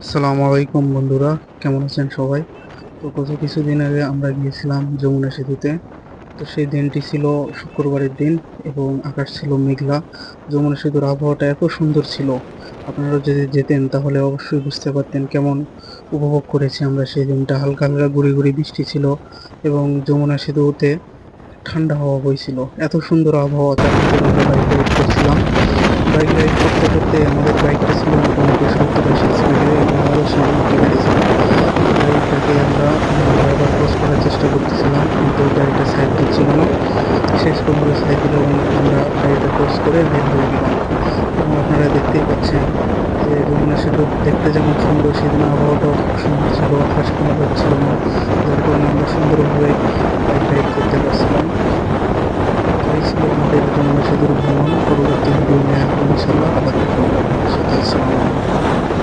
আসসালামু আলাইকুম বন্ধুরা, কেমন আছেন সবাই? তো গত কিছুদিন আগে আমরা গিয়েছিলাম যমুনা সেতুতে। তো সেই দিনটি ছিল শুক্রবারের দিন এবং আকাশ ছিল মেঘলা। যমুনা সেতুর আবহাওয়াটা এত সুন্দর ছিল, আপনারা যদি যেতেন তাহলে অবশ্যই বুঝতে পারতেন কেমন উপভোগ করেছি আমরা সেই দিনটা। হালকা হালকা গুড়ি গুড়ি বৃষ্টি ছিল এবং যমুনা সেতুতে ঠান্ডা হাওয়া বইছিল। এত সুন্দর আবহাওয়া, তার ভিতরে আমরা বাইক রাইড করছিলাম। বাইক রাইড করতে করতে আমাদের বাইকটা ছিল মোটামুটি 70-80 স্পিডে এবং আমাদের সামনে একটি গাড়ি ছিল। গাড়িটাকে আমরা বারবার ক্রস করার চেষ্টা করতেছিলাম, কিন্তু গাড়িটা সাইড দিচ্ছিল না। শেষ পর্যন্ত সাইড দিল এবং আমরা গাড়িটা ক্রস করে বের হয়ে গেলাম। এবং আপনারা দেখতেই পাচ্ছেন যে যমুনা সেতু দেখতে যেমন সুন্দর, সেদিন আবহাওয়াটাও খুব সুন্দর ছিল, আকাশ কোনো হচ্ছিল না, যার কারণে আমরা সুন্দরভাবে বাইক রাইড করতে পারছিলাম। তো এই ছিল আমাদের যমুনা সেতুর ভ্রমণ। পরবর্তী ভিডিও নিয়ে আসবো ইনশাল্লাহ। আবার দেখা হবে আপনাদের সাথে। আসসালামু আলাইকুম।